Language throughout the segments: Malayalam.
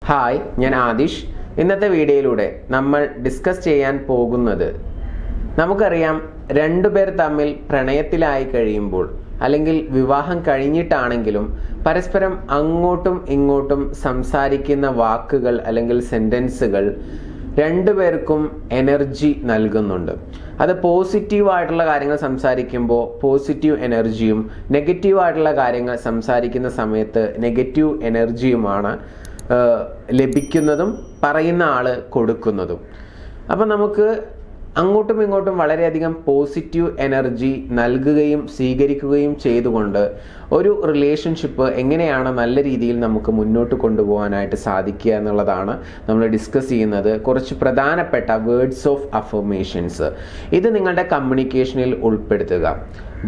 ഹായ്, ഞാൻ ആദിഷ്. ഇന്നത്തെ വീഡിയോയിലൂടെ നമ്മൾ ഡിസ്കസ് ചെയ്യാൻ പോകുന്നത്, നമുക്കറിയാം രണ്ടുപേർ തമ്മിൽ പ്രണയത്തിലായി കഴിയുമ്പോൾ അല്ലെങ്കിൽ വിവാഹം കഴിഞ്ഞിട്ടാണെങ്കിലും പരസ്പരം അങ്ങോട്ടും ഇങ്ങോട്ടും സംസാരിക്കുന്ന വാക്കുകൾ അല്ലെങ്കിൽ സെൻറ്റൻസുകൾ രണ്ടുപേർക്കും എനർജി നൽകുന്നുണ്ട്. അത് പോസിറ്റീവായിട്ടുള്ള കാര്യങ്ങൾ സംസാരിക്കുമ്പോൾ പോസിറ്റീവ് എനർജിയും നെഗറ്റീവായിട്ടുള്ള കാര്യങ്ങൾ സംസാരിക്കുന്ന സമയത്ത് നെഗറ്റീവ് എനർജിയുമാണ് ലഭിക്കുന്നതും പറയുന്ന ആൾ കൊടുക്കുന്നതും. അപ്പം നമുക്ക് അങ്ങോട്ടും ഇങ്ങോട്ടും വളരെയധികം പോസിറ്റീവ് എനർജി നൽകുകയും സ്വീകരിക്കുകയും ചെയ്തുകൊണ്ട് ഒരു റിലേഷൻഷിപ്പ് എങ്ങനെയാണ് നല്ല രീതിയിൽ നമുക്ക് മുന്നോട്ട് കൊണ്ടുപോകാനായിട്ട് സാധിക്കുക എന്നുള്ളതാണ് നമ്മൾ ഡിസ്കസ് ചെയ്യുന്നത്. കുറച്ച് പ്രധാനപ്പെട്ട വേർഡ്സ് ഓഫ് അഫർമേഷൻസ് ഇത് നിങ്ങളുടെ കമ്മ്യൂണിക്കേഷനിൽ ഉൾപ്പെടുത്തുക.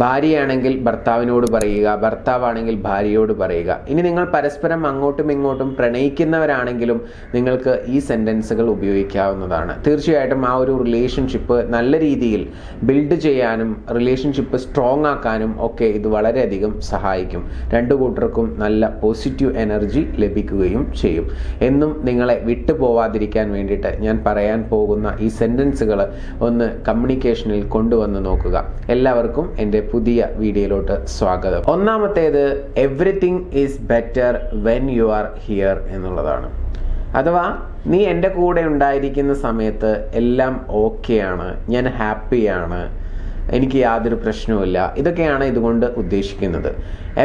ഭാര്യയാണെങ്കിൽ ഭർത്താവിനോട് പറയുക, ഭർത്താവാണെങ്കിൽ ഭാര്യയോട് പറയുക. ഇനി നിങ്ങൾ പരസ്പരം അങ്ങോട്ടും ഇങ്ങോട്ടും പ്രണയിക്കുന്നവരാണെങ്കിലും നിങ്ങൾക്ക് ഈ സെൻറ്റൻസുകൾ ഉപയോഗിക്കാവുന്നതാണ്. തീർച്ചയായിട്ടും ആ ഒരു റിലേഷൻഷിപ്പ് നല്ല രീതിയിൽ ബിൽഡ് ചെയ്യാനും റിലേഷൻഷിപ്പ് സ്ട്രോങ് ആക്കാനും ഒക്കെ ഇത് വളരെയധികം സഹായിക്കും. രണ്ടു കൂട്ടർക്കും നല്ല പോസിറ്റീവ് എനർജി ലഭിക്കുകയും ചെയ്യും. എന്നും നിങ്ങളെ വിട്ടു പോവാതിരിക്കാൻ വേണ്ടിയിട്ട് ഞാൻ പറയാൻ പോകുന്ന ഈ സെൻറ്റൻസുകൾ ഒന്ന് കമ്മ്യൂണിക്കേഷനിൽ കൊണ്ടുവന്ന് നോക്കുക. എല്ലാവർക്കും എൻ്റെ പുതിയ വീഡിയോയിലോട്ട് സ്വാഗതം. ഒന്നാമത്തേത്, everything is better when you are here എന്നുള്ളതാണ്. അഥവാ നീ എൻ്റെ കൂടെ ഉണ്ടായിരിക്കുന്ന സമയത്ത് എല്ലാം ഓക്കെയാണ്, ഞാൻ ഹാപ്പിയാണ്, എനിക്ക് യാതൊരു പ്രശ്നവുമില്ല. ഇതൊക്കെയാണ് ഇതുകൊണ്ട് ഉദ്ദേശിക്കുന്നത്.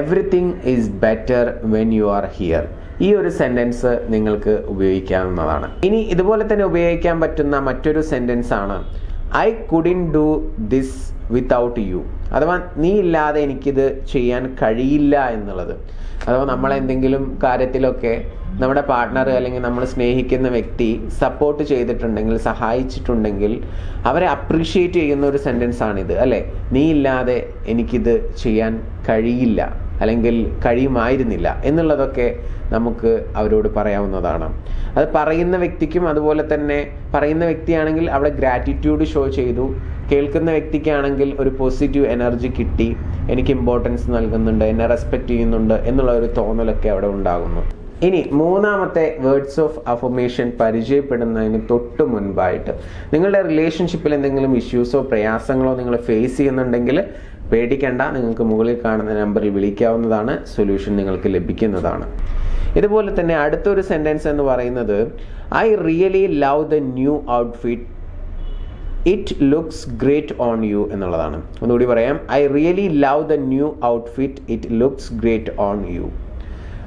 Everything is better when you are here. ഈ ഒരു സെൻറ്റൻസ് നിങ്ങൾക്ക് ഉപയോഗിക്കാവുന്നതാണ്. ഇനി ഇതുപോലെ തന്നെ ഉപയോഗിക്കാൻ പറ്റുന്ന മറ്റൊരു സെൻറ്റൻസ് ആണ് I couldn't do this without you. അഥവാ നീ ഇല്ലാതെ എനിക്കിത് ചെയ്യാൻ കഴിയില്ല എന്നുള്ളത്. അഥവാ നമ്മളെന്തെങ്കിലും കാര്യത്തിലൊക്കെ നമ്മുടെ പാർട്ട്ണർ അല്ലെങ്കിൽ നമ്മൾ സ്നേഹിക്കുന്ന വ്യക്തി സപ്പോർട്ട് ചെയ്തിട്ടുണ്ടെങ്കിൽ, സഹായിച്ചിട്ടുണ്ടെങ്കിൽ അവരെ അപ്രീഷിയേറ്റ് ചെയ്യുന്ന ഒരു സെൻറ്റൻസ് ആണിത്, അല്ലേ? നീ ഇല്ലാതെ എനിക്കിത് ചെയ്യാൻ കഴിയില്ല അല്ലെങ്കിൽ കഴിയുമായിരുന്നില്ല എന്നുള്ളതൊക്കെ നമുക്ക് അവരോട് പറയാവുന്നതാണ്. അത് പറയുന്ന വ്യക്തിക്കും അതുപോലെ തന്നെ പറയുന്ന വ്യക്തിയാണെങ്കിൽ അവിടെ ഗ്രാറ്റിറ്റ്യൂഡ് ഷോ ചെയ്തു, കേൾക്കുന്ന വ്യക്തിക്കാണെങ്കിൽ ഒരു പോസിറ്റീവ് എനർജി കിട്ടി, എനിക്ക് ഇമ്പോർട്ടൻസ് നൽകുന്നുണ്ട്, എന്നെ റെസ്പെക്റ്റ് ചെയ്യുന്നുണ്ട് എന്നുള്ള ഒരു തോന്നലൊക്കെ അവിടെ ഉണ്ടാകുന്നു. ഇനി മൂന്നാമത്തെ വേർഡ്സ് ഓഫ് അഫർമേഷൻ പരിചയപ്പെടുന്നതിന് തൊട്ട് മുൻപായിട്ട്, നിങ്ങളുടെ റിലേഷൻഷിപ്പിൽ എന്തെങ്കിലും ഇഷ്യൂസോ പ്രയാസങ്ങളോ നിങ്ങൾ ഫേസ് ചെയ്യുന്നുണ്ടെങ്കിൽ പേടിക്കേണ്ട, നിങ്ങൾക്ക് മുകളിൽ കാണുന്ന നമ്പറിൽ വിളിക്കാവുന്നതാണ്. സൊല്യൂഷൻ നിങ്ങൾക്ക് ലഭിക്കുന്നതാണ്. ഇതുപോലെ തന്നെ അടുത്തൊരു സെൻറ്റൻസ് എന്ന് പറയുന്നത് I really love the new outfit, it looks great on you എന്നുള്ളതാണ്. ഒന്നുകൂടി പറയാം, I really love the new outfit, it looks great on you.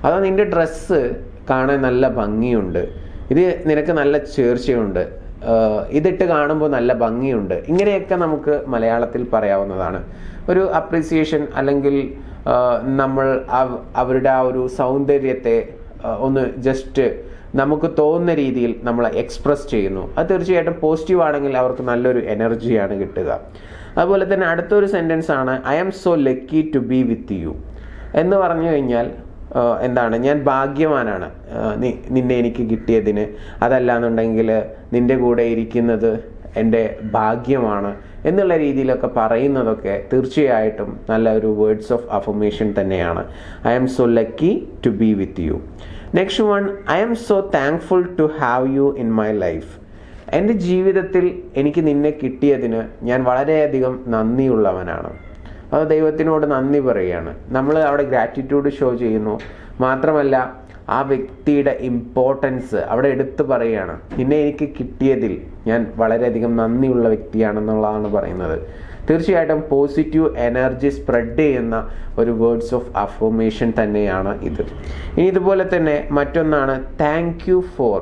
അതാ നിൻ്റെ ഡ്രസ്സ് കാണാൻ നല്ല ഭംഗിയുണ്ട്, ഇത് നിനക്ക് നല്ല ചേർച്ചയുണ്ട്, ഇതിട്ട് കാണുമ്പോൾ നല്ല ഭംഗിയുണ്ട്. ഇങ്ങനെയൊക്കെ നമുക്ക് മലയാളത്തിൽ പറയാവുന്നതാണ്. ഒരു അപ്രീസിയേഷൻ അല്ലെങ്കിൽ നമ്മൾ അവരുടെ ആ ഒരു സൗന്ദര്യത്തെ ഒന്ന് ജസ്റ്റ് നമുക്ക് തോന്നുന്ന രീതിയിൽ നമ്മൾ എക്സ്പ്രസ് ചെയ്യുന്നു. അത് തീർച്ചയായിട്ടും പോസിറ്റീവ് ആണെങ്കിൽ അവർക്ക് നല്ലൊരു എനർജിയാണ് കിട്ടുക. അതുപോലെ തന്നെ അടുത്തൊരു സെൻറ്റൻസ് ആണ് I am so lucky to be with you എന്ന് പറഞ്ഞു കഴിഞ്ഞാൽ എന്താണ്, ഞാൻ ഭാഗ്യവാനാണ് നിന്നെ എനിക്ക് കിട്ടിയതിന്, അതല്ലാന്നുണ്ടെങ്കിൽ നിൻ്റെ കൂടെ ഇരിക്കുന്നത് എൻ്റെ ഭാഗ്യമാണ് എന്നുള്ള രീതിയിലൊക്കെ പറയുന്നതൊക്കെ തീർച്ചയായിട്ടും നല്ല ഒരു വേർഡ്സ് ഓഫ് അഫർമേഷൻ തന്നെയാണ്. I am so lucky to be with you. Next one, I am so thankful to have you in my life. എൻ്റെ ജീവിതത്തിൽ എനിക്ക് നിന്നെ കിട്ടിയതിന് ഞാൻ വളരെയധികം നന്ദിയുള്ളവനാണ്. അത് ദൈവത്തിനോട് നന്ദി പറയുകയാണ്. നമ്മൾ അവിടെ ഗ്രാറ്റിറ്റ്യൂഡ് ഷോ ചെയ്യുന്നു. മാത്രമല്ല ആ വ്യക്തിയുടെ ഇമ്പോർട്ടൻസ് അവിടെ എടുത്തു പറയുകയാണ്. നിന്നെ എനിക്ക് കിട്ടിയതിൽ ഞാൻ വളരെയധികം നന്ദിയുള്ള വ്യക്തിയാണെന്നുള്ളതാണ് പറയുന്നത്. തീർച്ചയായിട്ടും പോസിറ്റീവ് എനർജി സ്പ്രെഡ് ചെയ്യുന്ന ഒരു വേർഡ്സ് ഓഫ് അഫർമേഷൻ തന്നെയാണ് ഇത്. ഇനി ഇതുപോലെ തന്നെ മറ്റൊന്നാണ് താങ്ക് യു ഫോർ.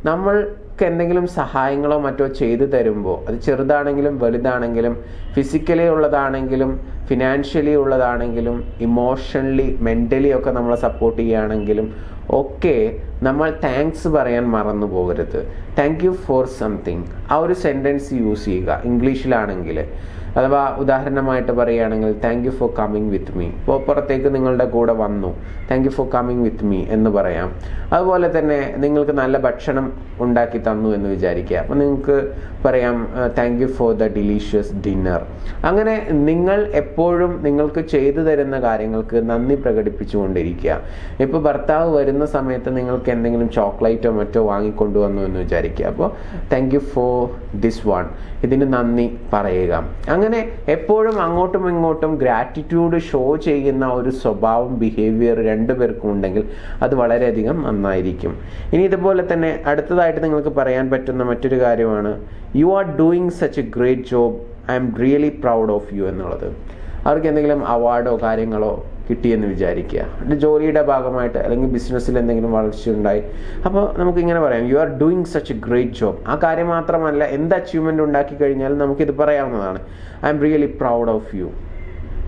നമ്മൾക്ക് എന്തെങ്കിലും സഹായങ്ങളോ മറ്റോ ചെയ്തു തരുമ്പോൾ, അത് ചെറുതാണെങ്കിലും വലുതാണെങ്കിലും, ഫിസിക്കലി ഉള്ളതാണെങ്കിലും ഫിനാൻഷ്യലി ഉള്ളതാണെങ്കിലും ഇമോഷണലി മെൻ്റലി ഒക്കെ നമ്മളെ സപ്പോർട്ട് ചെയ്യുകയാണെങ്കിലും ഒക്കെ നമ്മൾ താങ്ക്സ് പറയാൻ മറന്നു പോകരുത്. Thank you for something. ആ ഒരു സെൻറ്റൻസ് യൂസ് ചെയ്യുക. ഇംഗ്ലീഷിലാണെങ്കിൽ അഥവാ ഉദാഹരണമായിട്ട് പറയുകയാണെങ്കിൽ thank you for coming with me. ഇപ്പോൾ പുറത്തേക്ക് നിങ്ങളുടെ കൂടെ വന്നു, thank you for coming with me എന്ന് പറയാം. അതുപോലെ തന്നെ നിങ്ങൾക്ക് നല്ല ഭക്ഷണം ഉണ്ടാക്കി തന്നു എന്ന് വിചാരിക്കുക. അപ്പോൾ നിങ്ങൾക്ക് പറയാം thank you for the delicious dinner. അങ്ങനെ നിങ്ങൾ എപ്പോഴും നിങ്ങൾക്ക് ചെയ്തു തരുന്ന കാര്യങ്ങൾക്ക് നന്ദി പ്രകടിപ്പിച്ചുകൊണ്ടിരിക്കുക. ഇപ്പോൾ ഭർത്താവ് വരുന്ന സമയത്ത് നിങ്ങൾക്ക് എന്തെങ്കിലും ചോക്ലേറ്റോ മറ്റോ വാങ്ങിക്കൊണ്ടുവന്നു എന്ന് വിചാരിക്കുക. അപ്പോൾ thank you for this one, ഇതിന് നന്ദി പറയുക. അങ്ങനെ എപ്പോഴും അങ്ങോട്ടും ഇങ്ങോട്ടും ഗ്രാറ്റിറ്റ്യൂഡ് ഷോ ചെയ്യുന്ന ഒരു സ്വഭാവം, ബിഹേവിയർ രണ്ടുപേർക്കും ഉണ്ടെങ്കിൽ അത് വളരെയധികം നന്നായിരിക്കും. ഇനി ഇതുപോലെ തന്നെ അടുത്തതായിട്ട് നിങ്ങൾക്ക് പറയാൻ പറ്റുന്ന മറ്റൊരു കാര്യമാണ് you are doing such a great job, I am really proud of you എന്നുള്ളത്. അവർക്ക് എന്തെങ്കിലും അവാർഡോ കാര്യങ്ങളോ കിട്ടിയെന്ന് വിചാരിക്കുക, ജോലിയുടെ ഭാഗമായിട്ട് അല്ലെങ്കിൽ ബിസിനസ്സിൽ എന്തെങ്കിലും വളർച്ചയുണ്ടായി. അപ്പോൾ നമുക്കിങ്ങനെ പറയാം you are doing such a great job. ആ കാര്യം മാത്രമല്ല, എന്ത് അച്ചീവ്മെൻ്റ് ഉണ്ടാക്കി കഴിഞ്ഞാലും നമുക്കിത് പറയാവുന്നതാണ്. I am really proud of you.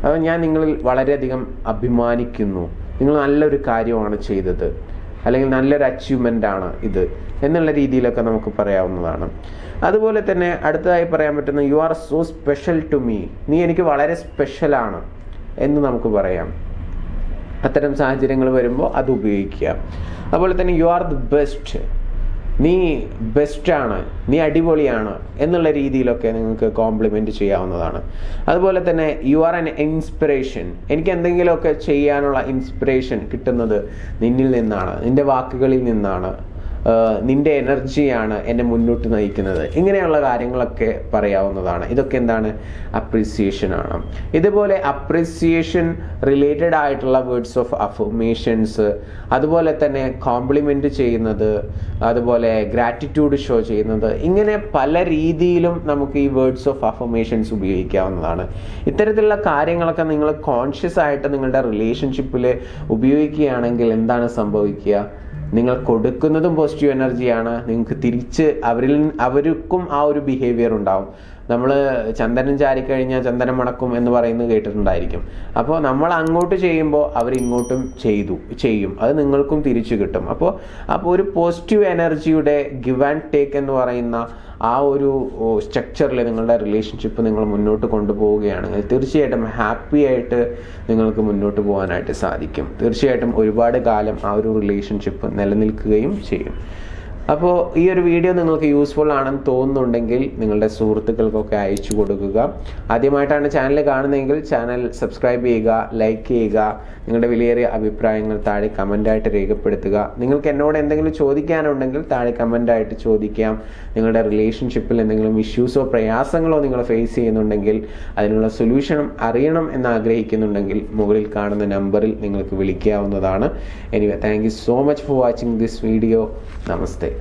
അപ്പോൾ ഞാൻ നിങ്ങളിൽ വളരെയധികം അഭിമാനിക്കുന്നു, നിങ്ങൾ നല്ലൊരു കാര്യമാണ് ചെയ്തത്, അല്ലെങ്കിൽ നല്ലൊരു അച്ചീവ്മെൻ്റ് ആണ് ഇത് എന്നുള്ള രീതിയിലൊക്കെ നമുക്ക് പറയാവുന്നതാണ്. അതുപോലെ തന്നെ അടുത്തതായി പറയാൻ പറ്റുന്ന you are so special to me, നീ എനിക്ക് വളരെ സ്പെഷ്യലാണ് എന്ന് നമുക്ക് പറയാം. അത്തരം സാഹചര്യങ്ങൾ വരുമ്പോൾ അത് ഉപയോഗിക്കുക. അതുപോലെ തന്നെ യു ആർ ദി ബെസ്റ്റ്, നീ ബെസ്റ്റാണ്, നീ അടിപൊളിയാണ് എന്നുള്ള രീതിയിലൊക്കെ നിങ്ങൾക്ക് കോംപ്ലിമെൻറ്റ് ചെയ്യാവുന്നതാണ്. അതുപോലെ തന്നെ യു ആർ ആൻ ഇൻസ്പിറേഷൻ, എനിക്ക് എന്തെങ്കിലുമൊക്കെ ചെയ്യാനുള്ള ഇൻസ്പിറേഷൻ കിട്ടുന്നത് നിന്നിൽ നിന്നാണ്, നിൻ്റെ വാക്കുകളിൽ നിന്നാണ്, നിൻ്റെ എനർജിയാണ് എന്നെ മുന്നോട്ട് നയിക്കുന്നത്. ഇങ്ങനെയുള്ള കാര്യങ്ങളൊക്കെ പറയാവുന്നതാണ്. ഇതൊക്കെ എന്താണ്? അപ്രീസിയേഷൻ ആണ്. ഇതുപോലെ അപ്രീസിയേഷൻ റിലേറ്റഡ് ആയിട്ടുള്ള വേർഡ്സ് ഓഫ് അഫർമേഷൻസ്, അതുപോലെ തന്നെ കോംപ്ലിമെൻ്റ് ചെയ്യുന്നത്, അതുപോലെ ഗ്രാറ്റിറ്റ്യൂഡ് ഷോ ചെയ്യുന്നത്, ഇങ്ങനെ പല രീതിയിലും നമുക്ക് ഈ വേർഡ്സ് ഓഫ് അഫർമേഷൻസ് ഉപയോഗിക്കാവുന്നതാണ്. ഇത്തരത്തിലുള്ള കാര്യങ്ങളൊക്കെ നിങ്ങൾ കോൺഷ്യസ് ആയിട്ട് നിങ്ങളുടെ റിലേഷൻഷിപ്പിൽ ഉപയോഗിക്കുകയാണെങ്കിൽ എന്താണ് സംഭവിക്കുക? നിങ്ങൾ കൊടുക്കുന്നതും പോസിറ്റീവ് എനർജിയാണ്, നിങ്ങൾക്ക് തിരിച്ച് അവർക്കും ആ ഒരു ബിഹേവിയർ ഉണ്ടാവും. നമ്മൾ ചന്ദനം ചാരിക്കഴിഞ്ഞാൽ ചന്ദനം മണക്കും എന്ന് പറയുന്നത് കേട്ടിട്ടുണ്ടായിരിക്കും. അപ്പോൾ നമ്മൾ അങ്ങോട്ട് ചെയ്യുമ്പോൾ അവരിങ്ങോട്ടും ചെയ്യും, അത് നിങ്ങൾക്കും തിരിച്ചു കിട്ടും. അപ്പോൾ ഒരു പോസിറ്റീവ് എനർജിയുടെ ഗിവ് ആൻഡ് ടേക്ക് എന്ന് പറയുന്ന ആ ഒരു സ്ട്രക്ചറിൽ നിങ്ങളുടെ റിലേഷൻഷിപ്പ് നിങ്ങൾ മുന്നോട്ട് കൊണ്ടുപോവുകയാണെങ്കിൽ തീർച്ചയായിട്ടും ഹാപ്പി ആയിട്ട് നിങ്ങൾക്ക് മുന്നോട്ട് പോകാനായിട്ട് സാധിക്കും. തീർച്ചയായിട്ടും ഒരുപാട് കാലം ആ ഒരു റിലേഷൻഷിപ്പ് നിലനിൽക്കുകയും ചെയ്യും. അപ്പോൾ ഈ ഒരു വീഡിയോ നിങ്ങൾക്ക് യൂസ്ഫുൾ ആണെന്ന് തോന്നുന്നുണ്ടെങ്കിൽ നിങ്ങളുടെ സുഹൃത്തുക്കൾക്കൊക്കെ അയച്ചു കൊടുക്കുക. ആദ്യമായിട്ടാണ് ചാനൽ കാണുന്നതെങ്കിൽ ചാനൽ സബ്സ്ക്രൈബ് ചെയ്യുക, ലൈക്ക് ചെയ്യുക, നിങ്ങളുടെ വിലയേറിയ അഭിപ്രായങ്ങൾ താഴെ കമൻ്റായിട്ട് രേഖപ്പെടുത്തുക. നിങ്ങൾക്ക് എന്നോട് എന്തെങ്കിലും ചോദിക്കാനുണ്ടെങ്കിൽ താഴെ കമൻ്റായിട്ട് ചോദിക്കാം. നിങ്ങളുടെ റിലേഷൻഷിപ്പിൽ എന്തെങ്കിലും ഇഷ്യൂസോ പ്രയാസങ്ങളോ നിങ്ങൾ ഫേസ് ചെയ്യുന്നുണ്ടെങ്കിൽ അതിനുള്ള സൊല്യൂഷനും അറിയണം എന്ന് ആഗ്രഹിക്കുന്നുണ്ടെങ്കിൽ മുകളിൽ കാണുന്ന നമ്പറിൽ നിങ്ങൾക്ക് വിളിക്കാവുന്നതാണ്. Anyway, thank you so much for watching this video. Namaste.